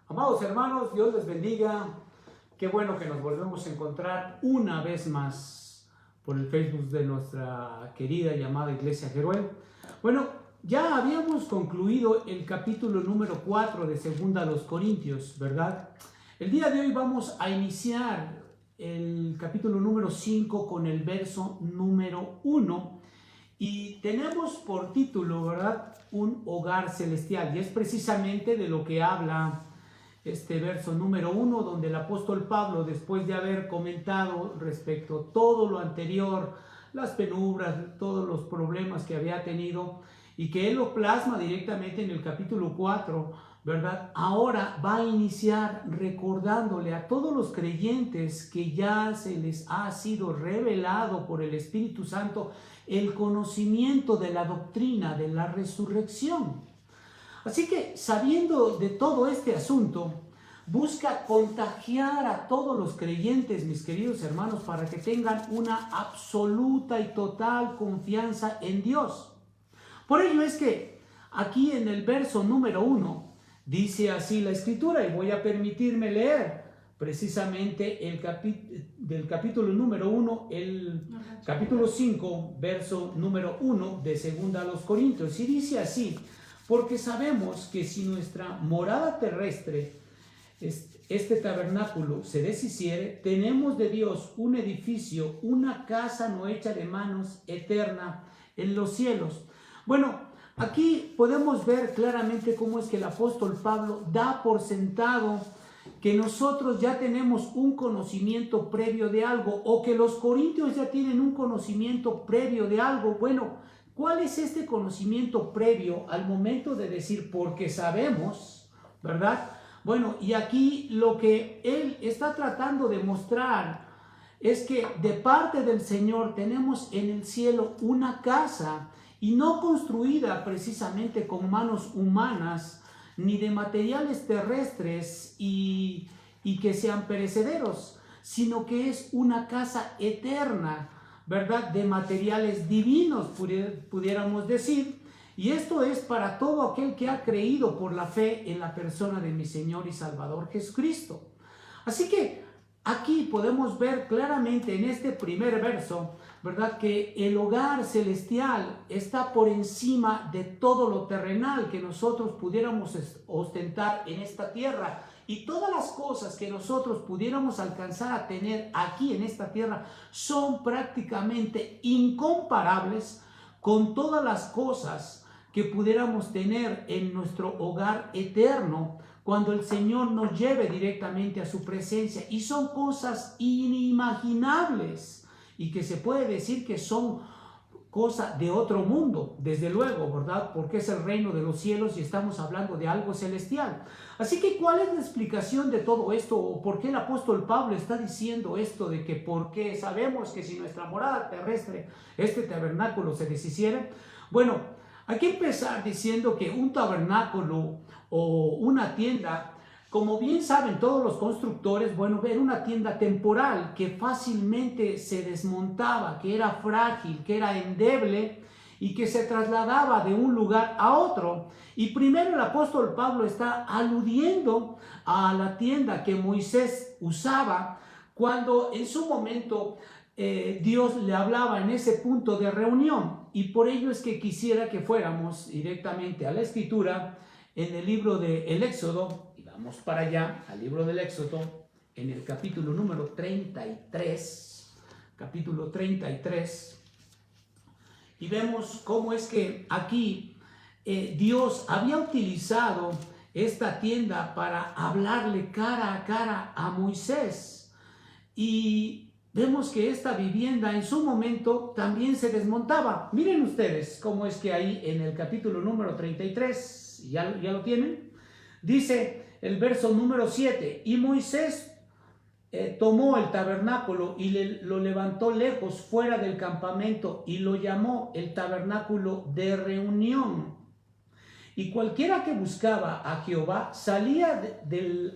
Amados hermanos, Dios les bendiga. Qué bueno que nos volvemos a encontrar una vez más por el Facebook de nuestra querida llamada Iglesia Jeruel. Bueno, ya habíamos concluido el capítulo número 4 de Segunda a los Corintios, ¿verdad? El día de hoy vamos a iniciar el capítulo número 5 con el verso número 1 y tenemos por título, ¿verdad?, un hogar celestial, y es precisamente de lo que habla este verso número 1, donde el apóstol Pablo, después de haber comentado respecto a todo lo anterior, las penumbras, todos los problemas que había tenido, y que él lo plasma directamente en el capítulo 4, ¿verdad? Ahora va a iniciar recordándole a todos los creyentes que ya se les ha sido revelado por el Espíritu Santo el conocimiento de la doctrina de la resurrección. Así que, sabiendo de todo este asunto, busca contagiar a todos los creyentes, mis queridos hermanos, para que tengan una absoluta y total confianza en Dios. Por ello es que aquí en el verso número 1 dice así la Escritura, y voy a permitirme leer precisamente del capítulo número 1, el capítulo 5, verso número 1 de Segunda a los Corintios, y dice así: porque sabemos que si nuestra morada terrestre, este tabernáculo, se deshiciere, tenemos de Dios un edificio, una casa no hecha de manos, eterna en los cielos. Bueno, aquí podemos ver claramente cómo es que el apóstol Pablo da por sentado que nosotros ya tenemos un conocimiento previo de algo, o que los corintios ya tienen un conocimiento previo de algo. Bueno, ¿cuál es este conocimiento previo al momento de decir porque sabemos, ¿verdad? Bueno, y aquí lo que él está tratando de mostrar es que de parte del Señor tenemos en el cielo una casa, y no construida precisamente con manos humanas, ni de materiales terrestres y que sean perecederos, sino que es una casa eterna, ¿verdad?, de materiales divinos, pudiéramos decir. Y esto es para todo aquel que ha creído por la fe en la persona de mi Señor y Salvador Jesucristo. Así que aquí podemos ver claramente en este primer verso, ¿verdad?, que el hogar celestial está por encima de todo lo terrenal que nosotros pudiéramos ostentar en esta tierra. Y todas las cosas que nosotros pudiéramos alcanzar a tener aquí en esta tierra son prácticamente incomparables con todas las cosas que pudiéramos tener en nuestro hogar eterno cuando el Señor nos lleve directamente a su presencia. Y son cosas inimaginables y que se puede decir que son cosa de otro mundo, desde luego, ¿verdad? Porque es el reino de los cielos y estamos hablando de algo celestial. Así que, ¿cuál es la explicación de todo esto? ¿O por qué el apóstol Pablo está diciendo esto de que porque sabemos que si nuestra morada terrestre, este tabernáculo, se deshiciera? Bueno, hay que empezar diciendo que un tabernáculo o una tienda, como bien saben todos los constructores, bueno, era una tienda temporal que fácilmente se desmontaba, que era frágil, que era endeble y que se trasladaba de un lugar a otro. Y primero el apóstol Pablo está aludiendo a la tienda que Moisés usaba cuando en su momento Dios le hablaba en ese punto de reunión. Y por ello es que quisiera que fuéramos directamente a la Escritura en el libro del Éxodo. Vamos para allá, al libro del Éxodo, en el capítulo número 33, capítulo 33, y vemos cómo es que aquí Dios había utilizado esta tienda para hablarle cara a cara a Moisés, y vemos que esta vivienda en su momento también se desmontaba. Miren ustedes cómo es que ahí en el capítulo número 33, ya lo tienen, dice el verso número 7, y Moisés tomó el tabernáculo y lo levantó lejos fuera del campamento y lo llamó el tabernáculo de reunión. Y cualquiera que buscaba a Jehová salía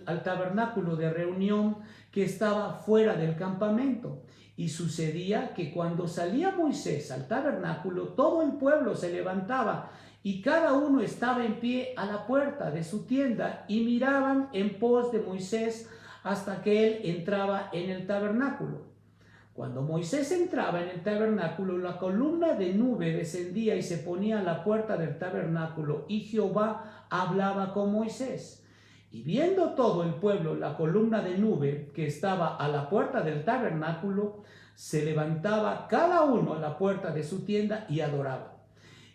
al tabernáculo de reunión que estaba fuera del campamento. Y sucedía que cuando salía Moisés al tabernáculo, todo el pueblo se levantaba y cada uno estaba en pie a la puerta de su tienda y miraban en pos de Moisés hasta que él entraba en el tabernáculo. Cuando Moisés entraba en el tabernáculo, la columna de nube descendía y se ponía a la puerta del tabernáculo, y Jehová hablaba con Moisés. Y viendo todo el pueblo la columna de nube que estaba a la puerta del tabernáculo, se levantaba cada uno a la puerta de su tienda y adoraba.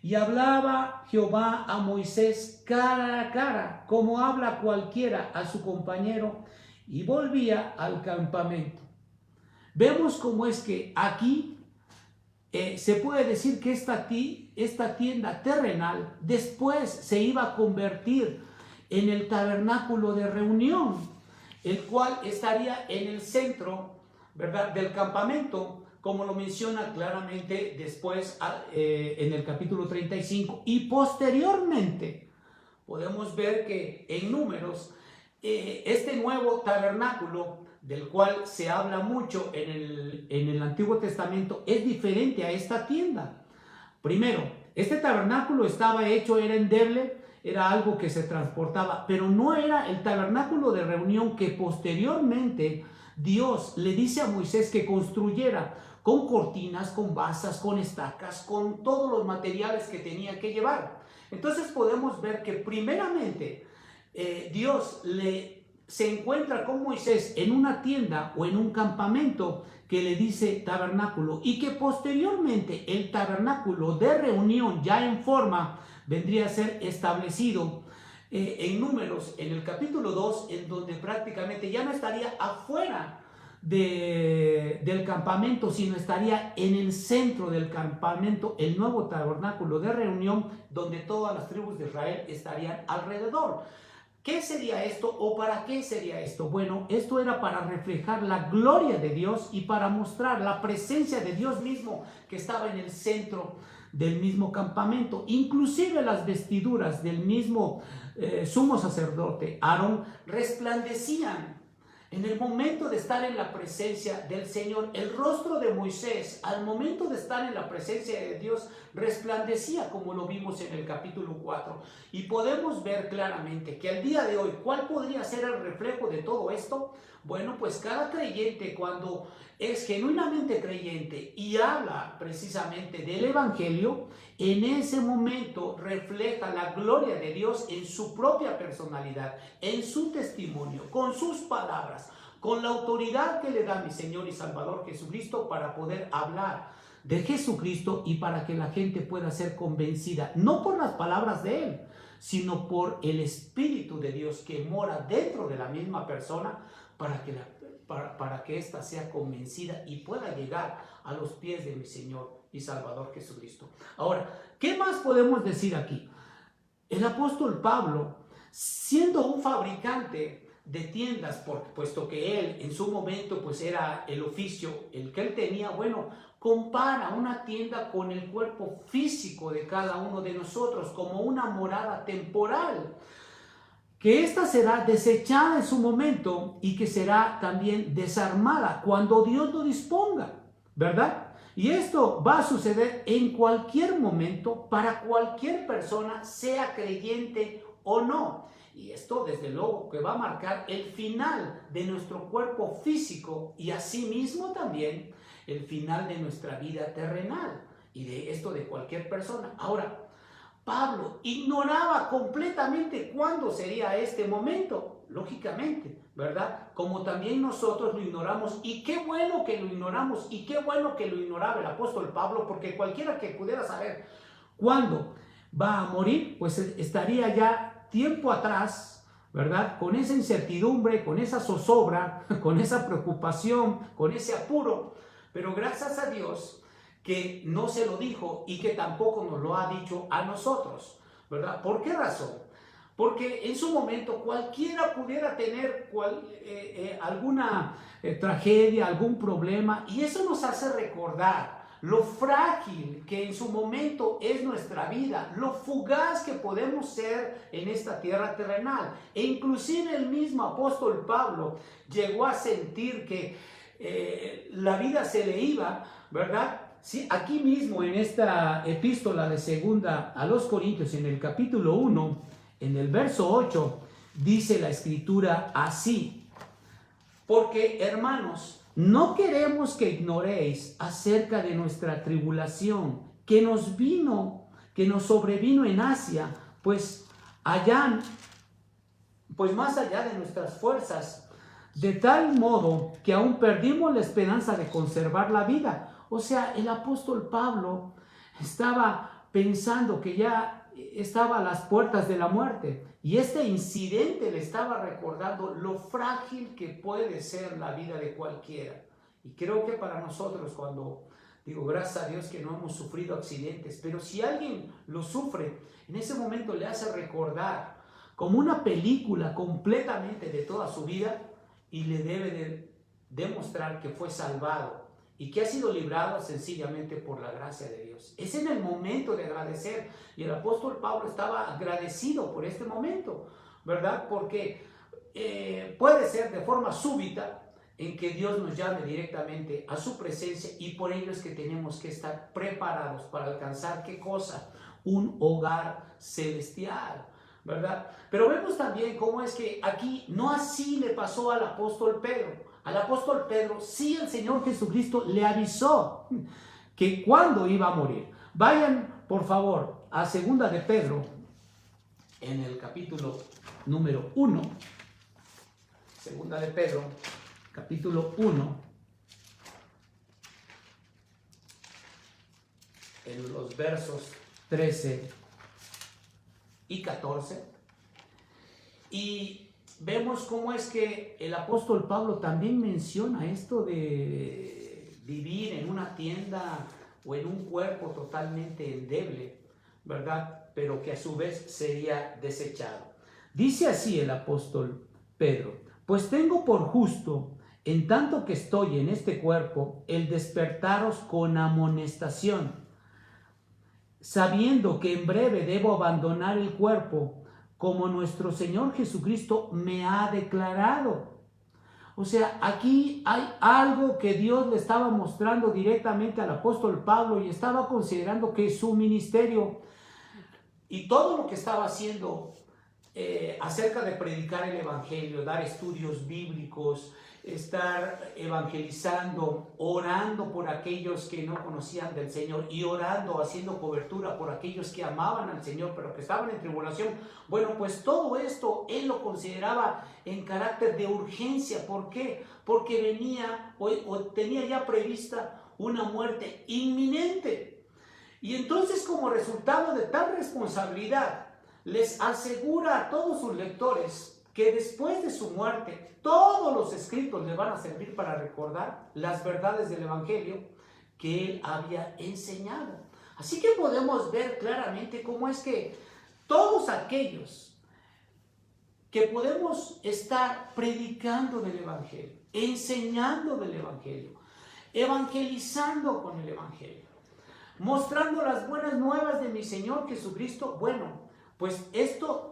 Y hablaba Jehová a Moisés cara a cara, como habla cualquiera a su compañero, y volvía al campamento. Vemos cómo es que aquí se puede decir que esta tienda terrenal después se iba a convertir en el tabernáculo de reunión, el cual estaría en el centro, ¿verdad?, del campamento, como lo menciona claramente después en el capítulo 35. Y posteriormente podemos ver que en Números, este nuevo tabernáculo del cual se habla mucho en el Antiguo Testamento es diferente a esta tienda. Primero, este tabernáculo estaba hecho, era endeble, era algo que se transportaba, pero no era el tabernáculo de reunión que posteriormente Dios le dice a Moisés que construyera, con cortinas, con basas, con estacas, con todos los materiales que tenía que llevar. Entonces podemos ver que primeramente Dios se encuentra con Moisés en una tienda o en un campamento que le dice tabernáculo, y que posteriormente el tabernáculo de reunión ya en forma vendría a ser establecido en Números, en el capítulo 2, en donde prácticamente ya no estaría afuera del campamento, sino estaría en el centro del campamento, el nuevo tabernáculo de reunión, donde todas las tribus de Israel estarían alrededor. ¿Qué sería esto o para qué sería esto? Bueno, esto era para reflejar la gloria de Dios y para mostrar la presencia de Dios mismo que estaba en el centro del mismo campamento. Inclusive las vestiduras del mismo sumo sacerdote Aarón resplandecían en el momento de estar en la presencia del Señor. El rostro de Moisés al momento de estar en la presencia de Dios resplandecía, como lo vimos en el capítulo 4. Y podemos ver claramente que al día de hoy, ¿cuál podría ser el reflejo de todo esto? Bueno, pues cada creyente, cuando es genuinamente creyente y habla precisamente del Evangelio, en ese momento refleja la gloria de Dios en su propia personalidad, en su testimonio, con sus palabras, con la autoridad que le da mi Señor y Salvador Jesucristo para poder hablar de Jesucristo y para que la gente pueda ser convencida, no por las palabras de Él, sino por el Espíritu de Dios que mora dentro de la misma persona, para que ésta sea convencida y pueda llegar a los pies de mi Señor y Salvador Jesucristo. Ahora, ¿qué más podemos decir aquí? El apóstol Pablo, siendo un fabricante de tiendas, puesto que él en su momento pues era el oficio el que él tenía, bueno, compara una tienda con el cuerpo físico de cada uno de nosotros como una morada temporal, que ésta será desechada en su momento y que será también desarmada cuando Dios lo disponga, ¿verdad? Y esto va a suceder en cualquier momento para cualquier persona, sea creyente o no. Y esto desde luego que va a marcar el final de nuestro cuerpo físico y asimismo también el final de nuestra vida terrenal, y de esto de cualquier persona. Ahora, Pablo ignoraba completamente cuándo sería este momento, lógicamente, ¿verdad? Como también nosotros lo ignoramos, y qué bueno que lo ignoramos, y qué bueno que lo ignoraba el apóstol Pablo, porque cualquiera que pudiera saber cuándo va a morir, pues estaría ya tiempo atrás, ¿verdad? Con esa incertidumbre, con esa zozobra, con esa preocupación, con ese apuro. Pero gracias a Dios que no se lo dijo y que tampoco nos lo ha dicho a nosotros, ¿verdad? ¿Por qué razón? Porque en su momento cualquiera pudiera tener alguna tragedia, algún problema, y eso nos hace recordar lo frágil que en su momento es nuestra vida, lo fugaz que podemos ser en esta tierra terrenal. E inclusive el mismo apóstol Pablo llegó a sentir que la vida se le iba, ¿verdad?, sí, aquí mismo en esta epístola de segunda a los Corintios, en el capítulo 1, en el verso 8, dice la escritura así: porque, hermanos, no queremos que ignoréis acerca de nuestra tribulación que nos sobrevino en Asia, pues más allá de nuestras fuerzas, de tal modo que aún perdimos la esperanza de conservar la vida. O sea, el apóstol Pablo estaba pensando que ya estaba a las puertas de la muerte, y este incidente le estaba recordando lo frágil que puede ser la vida de cualquiera. Y creo que para nosotros, cuando digo gracias a Dios que no hemos sufrido accidentes, pero si alguien lo sufre, en ese momento le hace recordar como una película completamente de toda su vida, y le debe de demostrar que fue salvado y que ha sido librado sencillamente por la gracia de Dios. Es en el momento de agradecer, y el apóstol Pablo estaba agradecido por este momento, ¿verdad? Porque puede ser de forma súbita en que Dios nos llame directamente a su presencia, y por ello es que tenemos que estar preparados para alcanzar, ¿qué cosa? Un hogar celestial, ¿verdad? Pero vemos también cómo es que aquí no así le pasó al apóstol Pedro. Al apóstol Pedro sí el Señor Jesucristo le avisó que cuando iba a morir. Vayan por favor a segunda de Pedro, en el capítulo número 1. Segunda de Pedro, capítulo 1, en los versos 13 y 14, y vemos cómo es que el apóstol Pablo también menciona esto de vivir en una tienda o en un cuerpo totalmente endeble, ¿verdad? Pero que a su vez sería desechado. Dice así el apóstol Pedro: pues tengo por justo, en tanto que estoy en este cuerpo, el despertaros con amonestación, sabiendo que en breve debo abandonar el cuerpo, como nuestro Señor Jesucristo me ha declarado. O sea, aquí hay algo que Dios le estaba mostrando directamente al apóstol Pablo, y estaba considerando que su ministerio y todo lo que estaba haciendo acerca de predicar el evangelio, dar estudios bíblicos, estar evangelizando, orando por aquellos que no conocían del Señor, y orando, haciendo cobertura por aquellos que amaban al Señor pero que estaban en tribulación. Bueno, pues todo esto él lo consideraba en carácter de urgencia. ¿Por qué? Porque venía o tenía ya prevista una muerte inminente. Y entonces, como resultado de tal responsabilidad, les asegura a todos sus lectores que después de su muerte todos los escritos le van a servir para recordar las verdades del evangelio que él había enseñado. Así que podemos ver claramente cómo es que todos aquellos que podemos estar predicando del evangelio, enseñando del evangelio, evangelizando con el evangelio, mostrando las buenas nuevas de mi Señor Jesucristo, bueno, pues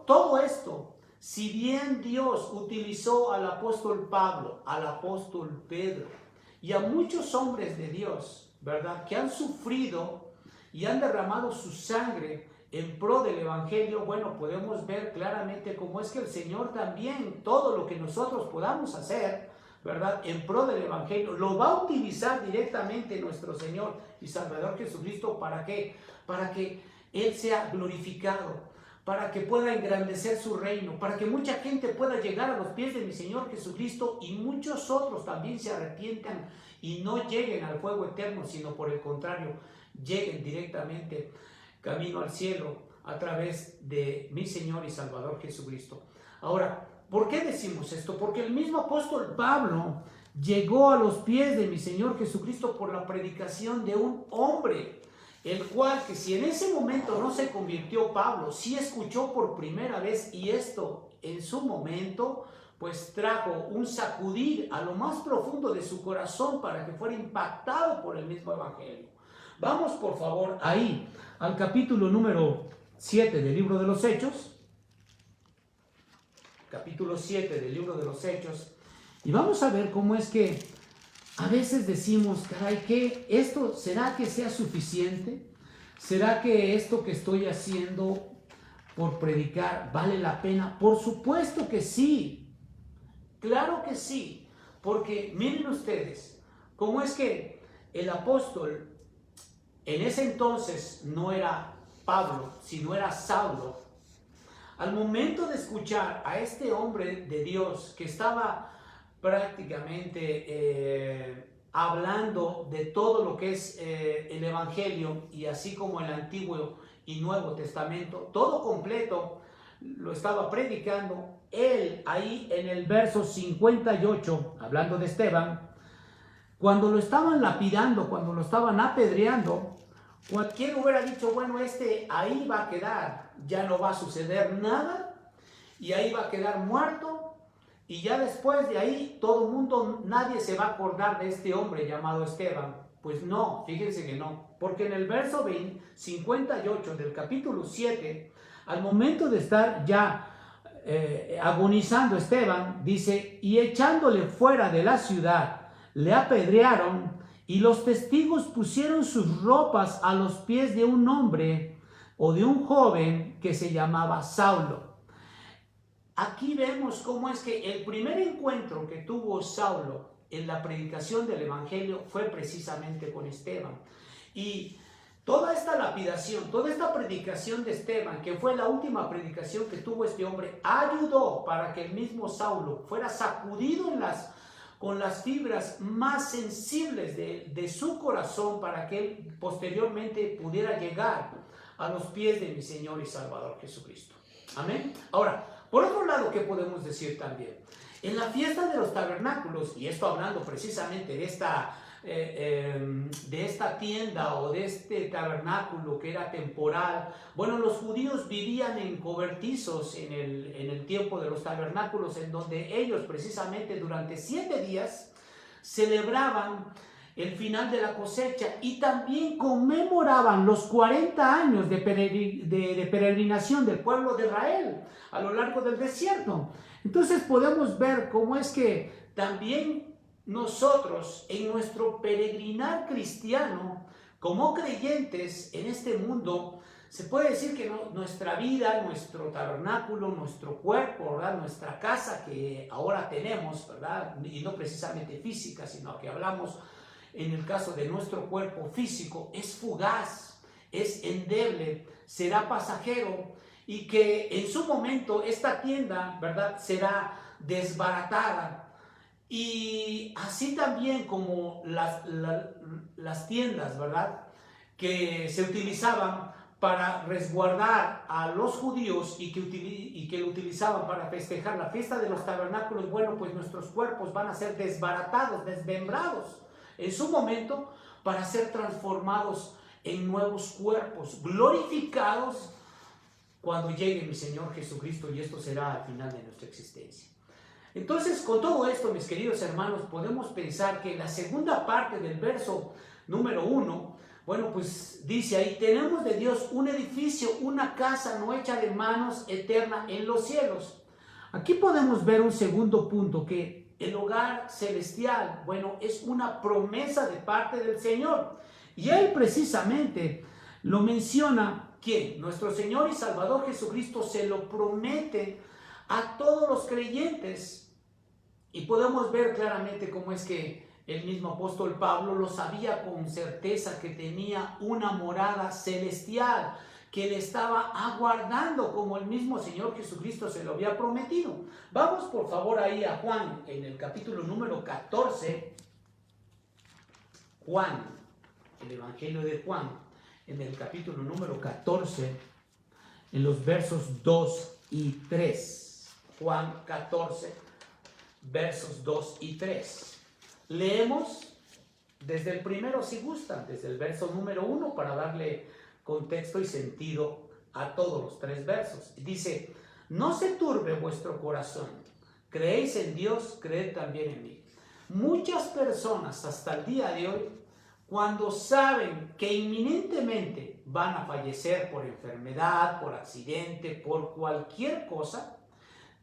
todo esto, si bien Dios utilizó al apóstol Pablo, al apóstol Pedro y a muchos hombres de Dios, ¿verdad?, que han sufrido y han derramado su sangre en pro del evangelio, bueno, podemos ver claramente cómo es que el Señor también, todo lo que nosotros podamos hacer, ¿verdad?, en pro del evangelio, lo va a utilizar directamente nuestro Señor y Salvador Jesucristo. ¿Para qué? Para que Él sea glorificado, para que pueda engrandecer su reino, para que mucha gente pueda llegar a los pies de mi Señor Jesucristo, y muchos otros también se arrepientan y no lleguen al fuego eterno, sino por el contrario, lleguen directamente camino al cielo a través de mi Señor y Salvador Jesucristo. Ahora, ¿por qué decimos esto? Porque el mismo apóstol Pablo llegó a los pies de mi Señor Jesucristo por la predicación de un hombre, el cual, que si en ese momento no se convirtió Pablo, sí escuchó por primera vez, y esto en su momento pues trajo un sacudir a lo más profundo de su corazón para que fuera impactado por el mismo evangelio. Vamos por favor ahí al capítulo número 7 del libro de los Hechos, capítulo 7 del libro de los Hechos, y vamos a ver cómo es que a veces decimos, caray, ¿qué? ¿Esto será que sea suficiente? ¿Será que esto que estoy haciendo por predicar vale la pena? Por supuesto que sí, claro que sí, porque miren ustedes, cómo es que el apóstol en ese entonces no era Pablo, sino era Saulo. Al momento de escuchar a este hombre de Dios que estaba prácticamente hablando de todo lo que es el Evangelio, y así como el Antiguo y Nuevo Testamento, todo completo, lo estaba predicando, él ahí en el verso 58, hablando de Esteban, cuando lo estaban lapidando, cuando lo estaban apedreando, cualquiera hubiera dicho, bueno, ahí va a quedar, ya no va a suceder nada, y ahí va a quedar muerto, y ya después de ahí todo el mundo, nadie se va a acordar de este hombre llamado Esteban. Pues no, fíjense que no, porque en el verso 58 del capítulo 7, al momento de estar ya agonizando Esteban, dice, y echándole fuera de la ciudad, le apedrearon, y los testigos pusieron sus ropas a los pies de un hombre o de un joven que se llamaba Saulo. Aquí vemos cómo es que el primer encuentro que tuvo Saulo en la predicación del Evangelio fue precisamente con Esteban. Y toda esta lapidación, toda esta predicación de Esteban, que fue la última predicación que tuvo este hombre, ayudó para que el mismo Saulo fuera sacudido con las fibras más sensibles de su corazón, para que él posteriormente pudiera llegar a los pies de mi Señor y Salvador Jesucristo. Amén. Ahora, por otro lado, ¿qué podemos decir también? En la fiesta de los tabernáculos, y esto hablando precisamente de esta tienda o de este tabernáculo que era temporal, bueno, los judíos vivían en cobertizos en el tiempo de los tabernáculos, en donde ellos precisamente durante 7 días celebraban el final de la cosecha y también conmemoraban los 40 años de peregrinación del pueblo de Israel a lo largo del desierto. Entonces podemos ver cómo es que también nosotros en nuestro peregrinar cristiano, como creyentes en este mundo, se puede decir que nuestra vida, nuestro tabernáculo, nuestro cuerpo, ¿verdad? Nuestra casa que ahora tenemos, ¿verdad? Y no precisamente física, sino que hablamos en el caso de nuestro cuerpo físico, es fugaz, es endeble, será pasajero, y que en su momento esta tienda, ¿verdad?, será desbaratada. Y así también como las tiendas, ¿verdad?, que se utilizaban para resguardar a los judíos y que lo utilizaban para festejar la fiesta de los tabernáculos, bueno, pues nuestros cuerpos van a ser desbaratados, desmembrados en su momento, para ser transformados en nuevos cuerpos, glorificados cuando llegue mi Señor Jesucristo, y esto será al final de nuestra existencia. Entonces, con todo esto, mis queridos hermanos, podemos pensar que la segunda parte del verso número 1, bueno, pues dice ahí, tenemos de Dios un edificio, una casa no hecha de manos, eterna en los cielos. Aquí podemos ver un segundo punto, que el hogar celestial, bueno, es una promesa de parte del Señor. Y Él precisamente lo menciona, ¿quién? Nuestro Señor y Salvador Jesucristo se lo promete a todos los creyentes. Y podemos ver claramente cómo es que el mismo apóstol Pablo lo sabía con certeza, que tenía una morada celestial que le estaba aguardando, como el mismo Señor Jesucristo se lo había prometido. Vamos por favor ahí a Juan, en el capítulo número 14, Juan, el Evangelio de Juan, en el capítulo número 14, en los versos 2 y 3. Juan 14, versos 2 y 3. Leemos desde el primero, si gustan, desde el verso número 1, para darle contexto y sentido a todos los 3 versos. Dice, no se turbe vuestro corazón, creéis en Dios, creed también en mí. Muchas personas hasta el día de hoy, cuando saben que inminentemente van a fallecer por enfermedad, por accidente, por cualquier cosa,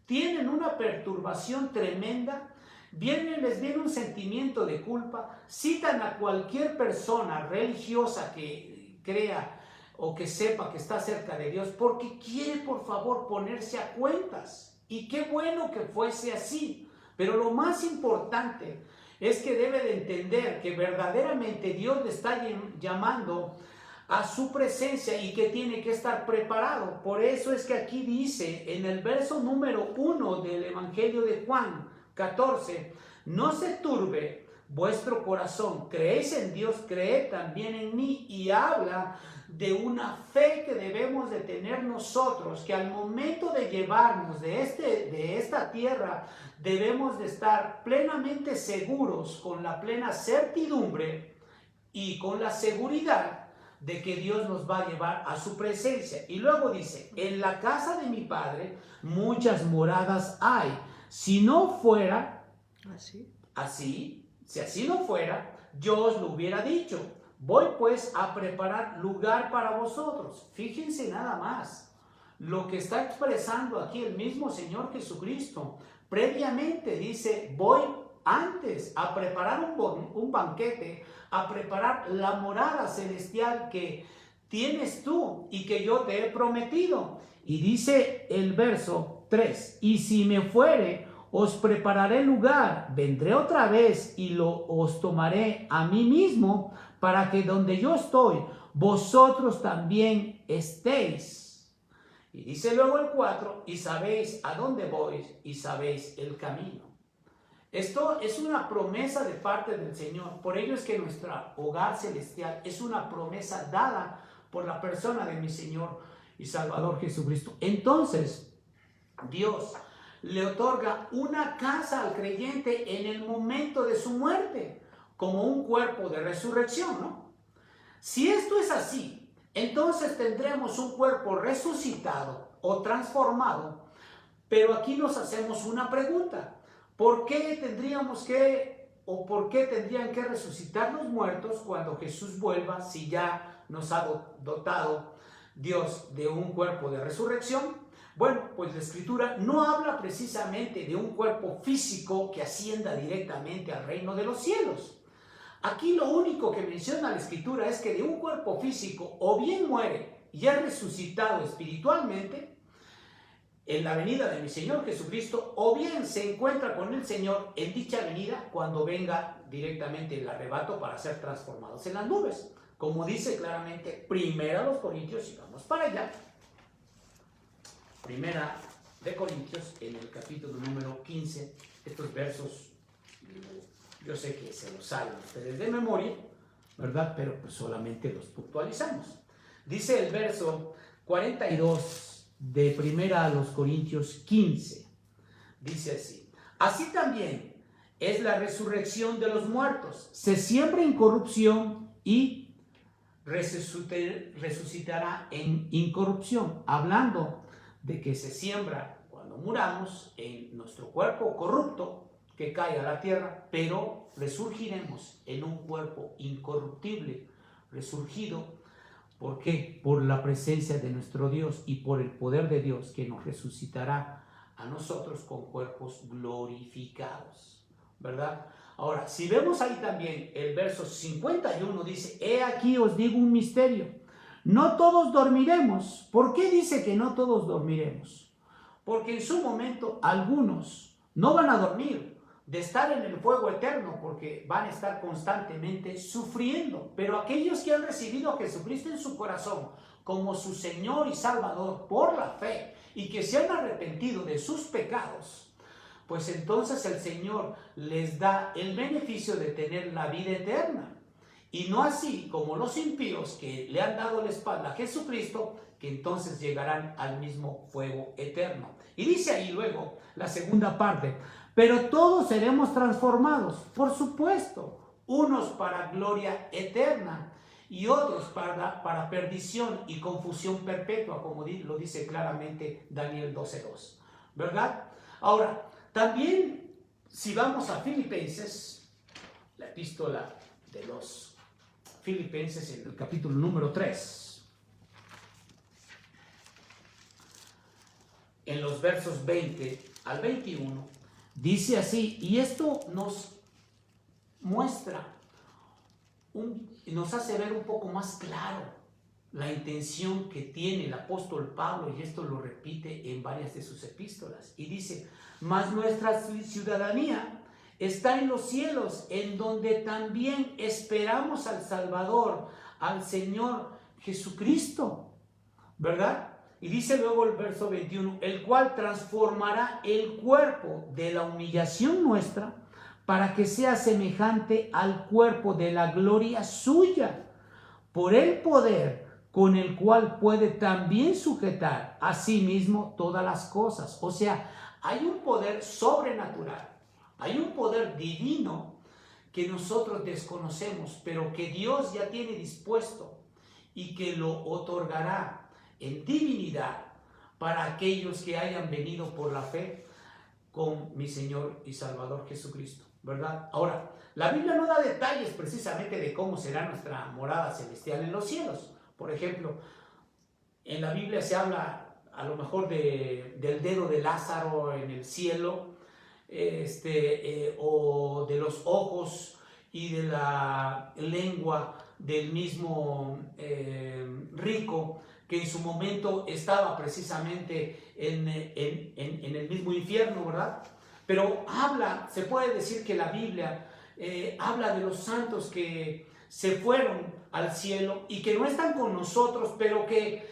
tienen una perturbación tremenda les viene un sentimiento de culpa, citan a cualquier persona religiosa que crea o que sepa que está cerca de Dios, porque quiere por favor ponerse a cuentas. Y qué bueno que fuese así, pero lo más importante es que debe de entender que verdaderamente Dios le está llamando a su presencia y que tiene que estar preparado. Por eso es que aquí dice en el verso número 1 del Evangelio de Juan 14, no se turbe vuestro corazón, creéis en Dios, creed también en mí, y habla de una fe que debemos de tener nosotros, que al momento de llevarnos de esta tierra debemos de estar plenamente seguros, con la plena certidumbre y con la seguridad de que Dios nos va a llevar a su presencia. Y luego dice, en la casa de mi Padre muchas moradas hay. Si no fuera así, si así no fuera, yo os lo hubiera dicho. Voy pues a preparar lugar para vosotros. Fíjense nada más lo que está expresando aquí el mismo Señor Jesucristo. Previamente dice, voy antes a preparar un banquete, a preparar la morada celestial que tienes tú y que yo te he prometido. Y dice el verso 3, y si me fuere, os prepararé lugar, vendré otra vez y os tomaré a mí mismo, para que donde yo estoy, vosotros también estéis. Y dice luego el 4, y sabéis a dónde voy y sabéis el camino. Esto es una promesa de parte del Señor. Por ello es que nuestro hogar celestial es una promesa dada por la persona de mi Señor y Salvador Jesucristo. Entonces, Dios le otorga una casa al creyente en el momento de su muerte, como un cuerpo de resurrección, ¿no? Si esto es así, entonces tendremos un cuerpo resucitado o transformado, pero aquí nos hacemos una pregunta. ¿Por qué tendrían que resucitar los muertos cuando Jesús vuelva, si ya nos ha dotado Dios de un cuerpo de resurrección? Bueno, pues la Escritura no habla precisamente de un cuerpo físico que ascienda directamente al reino de los cielos. Aquí lo único que menciona la Escritura es que de un cuerpo físico o bien muere y es resucitado espiritualmente en la venida de mi Señor Jesucristo, o bien se encuentra con el Señor en dicha venida cuando venga directamente el arrebato para ser transformados en las nubes. Como dice claramente Primera de Corintios, y vamos para allá. Primera de Corintios, en el capítulo número 15, estos versos, yo sé que se los saben ustedes de memoria, ¿verdad? Pero pues solamente los puntualizamos. Dice el verso 42 de Primera a los Corintios 15, dice así: así también es la resurrección de los muertos, se siembra en corrupción y resucitará en incorrupción, hablando de que se siembra cuando muramos en nuestro cuerpo corrupto que cae a la tierra, pero resurgiremos en un cuerpo incorruptible, resurgido. ¿Por qué? Por la presencia de nuestro Dios y por el poder de Dios, que nos resucitará a nosotros con cuerpos glorificados, ¿verdad? Ahora, si vemos ahí también el verso 51, dice: he aquí os digo un misterio, no todos dormiremos. ¿Por qué dice que no todos dormiremos? Porque en su momento algunos no van a dormir de estar en el fuego eterno, porque van a estar constantemente sufriendo. Pero aquellos que han recibido a Jesucristo en su corazón como su Señor y Salvador por la fe y que se han arrepentido de sus pecados, pues entonces el Señor les da el beneficio de tener la vida eterna. Y no así como los impíos que le han dado la espalda a Jesucristo, que entonces llegarán al mismo fuego eterno. Y dice ahí luego la segunda parte: pero todos seremos transformados, por supuesto, unos para gloria eterna y otros para perdición y confusión perpetua, como lo dice claramente Daniel 12:2, ¿verdad? Ahora, también si vamos a Filipenses, la epístola de los Filipenses, en el capítulo número 3, en los versos 20 al 21, Dice así, y esto nos muestra, nos hace ver un poco más claro la intención que tiene el apóstol Pablo, y esto lo repite en varias de sus epístolas. Y dice, mas nuestra ciudadanía está en los cielos, en donde también esperamos al Salvador, al Señor Jesucristo, ¿verdad? Y dice luego el verso 21, el cual transformará el cuerpo de la humillación nuestra para que sea semejante al cuerpo de la gloria suya, por el poder con el cual puede también sujetar a sí mismo todas las cosas. O sea, hay un poder sobrenatural, hay un poder divino que nosotros desconocemos, pero que Dios ya tiene dispuesto y que lo otorgará en divinidad para aquellos que hayan venido por la fe con mi Señor y Salvador Jesucristo, ¿verdad? Ahora, la Biblia no da detalles precisamente de cómo será nuestra morada celestial en los cielos. Por ejemplo, en la Biblia se habla a lo mejor del dedo de Lázaro en el cielo, o de los ojos y de la lengua del mismo rico, que en su momento estaba precisamente en el mismo infierno, ¿verdad? Pero se puede decir que la Biblia habla de los santos que se fueron al cielo y que no están con nosotros, pero que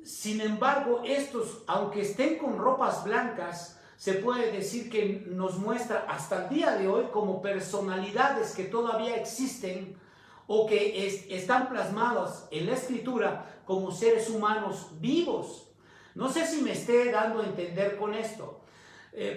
sin embargo estos, aunque estén con ropas blancas, se puede decir que nos muestra hasta el día de hoy como personalidades que todavía existen o que están plasmados en la escritura como seres humanos vivos. No sé si me esté dando a entender con esto,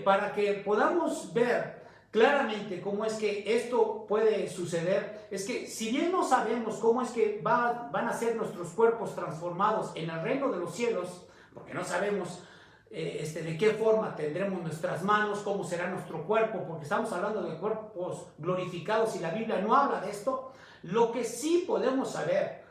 para que podamos ver claramente cómo es que esto puede suceder. Es que si bien no sabemos cómo es que van a ser nuestros cuerpos transformados en el reino de los cielos, porque no sabemos de qué forma tendremos nuestras manos, cómo será nuestro cuerpo, porque estamos hablando de cuerpos glorificados y la Biblia no habla de esto. Lo que sí podemos saber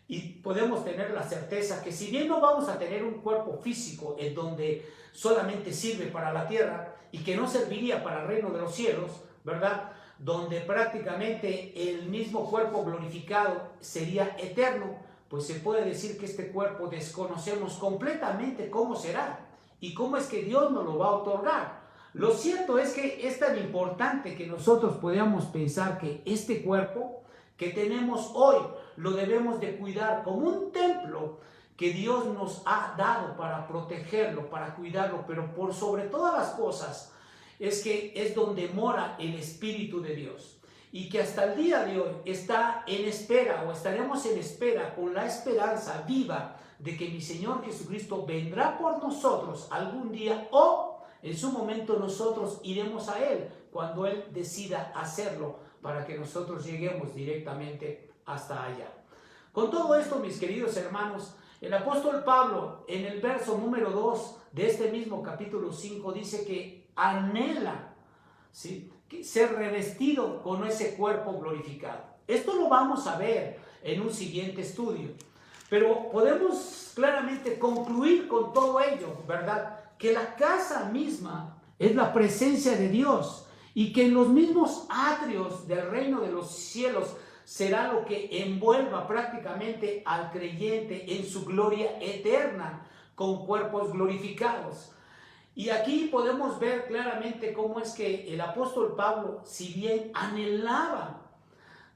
y podemos tener la certeza que si bien no vamos a tener un cuerpo físico en donde solamente sirve para la tierra y que no serviría para el reino de los cielos, ¿verdad? Donde prácticamente el mismo cuerpo glorificado sería eterno, pues se puede decir que este cuerpo desconocemos completamente cómo será y cómo es que Dios nos lo va a otorgar. Lo cierto es que es tan importante que nosotros podamos pensar que este cuerpo que tenemos hoy lo debemos de cuidar como un templo que Dios nos ha dado para protegerlo, para cuidarlo, pero por sobre todas las cosas es que es donde mora el Espíritu de Dios y que hasta el día de hoy está en espera o estaremos en espera con la esperanza viva de que mi Señor Jesucristo vendrá por nosotros algún día o en su momento nosotros iremos a Él cuando Él decida hacerlo para que nosotros lleguemos directamente hasta allá. Con todo esto, mis queridos hermanos, el apóstol Pablo en el verso número 2 de este mismo capítulo 5 dice que anhela, ¿sí?, ser revestido con ese cuerpo glorificado. Esto lo vamos a ver en un siguiente estudio, pero podemos claramente concluir con todo ello, ¿verdad? Que la casa misma es la presencia de Dios y que en los mismos atrios del reino de los cielos será lo que envuelva prácticamente al creyente en su gloria eterna con cuerpos glorificados. Y aquí podemos ver claramente cómo es que el apóstol Pablo, si bien anhelaba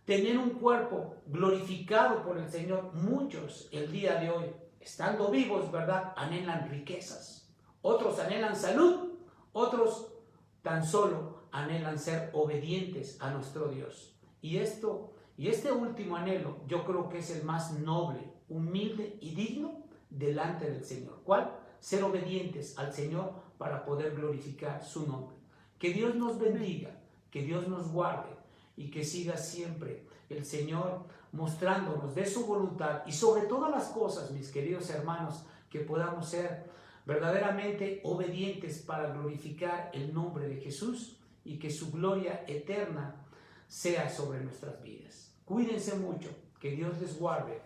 tener un cuerpo glorificado por el Señor, muchos el día de hoy, estando vivos, ¿verdad?, anhelan riquezas. Otros anhelan salud, otros tan solo anhelan ser obedientes a nuestro Dios. Y este último anhelo yo creo que es el más noble, humilde y digno delante del Señor. ¿Cuál? Ser obedientes al Señor para poder glorificar su nombre. Que Dios nos bendiga, que Dios nos guarde y que siga siempre el Señor mostrándonos de su voluntad y sobre todas las cosas, mis queridos hermanos, que podamos ser verdaderamente obedientes para glorificar el nombre de Jesús y que su gloria eterna sea sobre nuestras vidas. Cuídense mucho, que Dios les guarde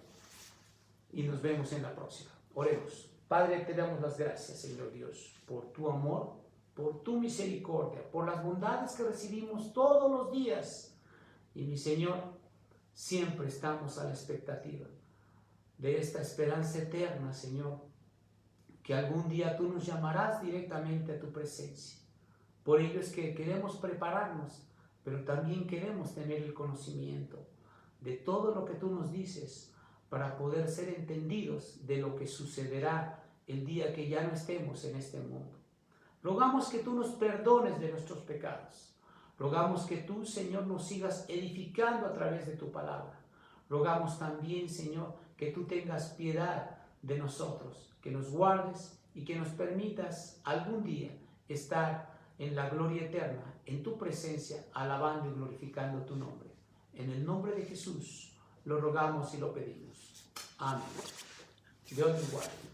y nos vemos en la próxima. Oremos. Padre, te damos las gracias, Señor Dios, por tu amor, por tu misericordia, por las bondades que recibimos todos los días. Y mi Señor, siempre estamos a la expectativa de esta esperanza eterna, Señor, que algún día tú nos llamarás directamente a tu presencia. Por ello es que queremos prepararnos, pero también queremos tener el conocimiento de todo lo que tú nos dices para poder ser entendidos de lo que sucederá el día que ya no estemos en este mundo. Rogamos que tú nos perdones de nuestros pecados. Rogamos que tú, Señor, nos sigas edificando a través de tu palabra. Rogamos también, Señor, que tú tengas piedad de nosotros, que nos guardes y que nos permitas algún día estar en la gloria eterna, en tu presencia, alabando y glorificando tu nombre. En el nombre de Jesús lo rogamos y lo pedimos. Amén. Dios te guarde.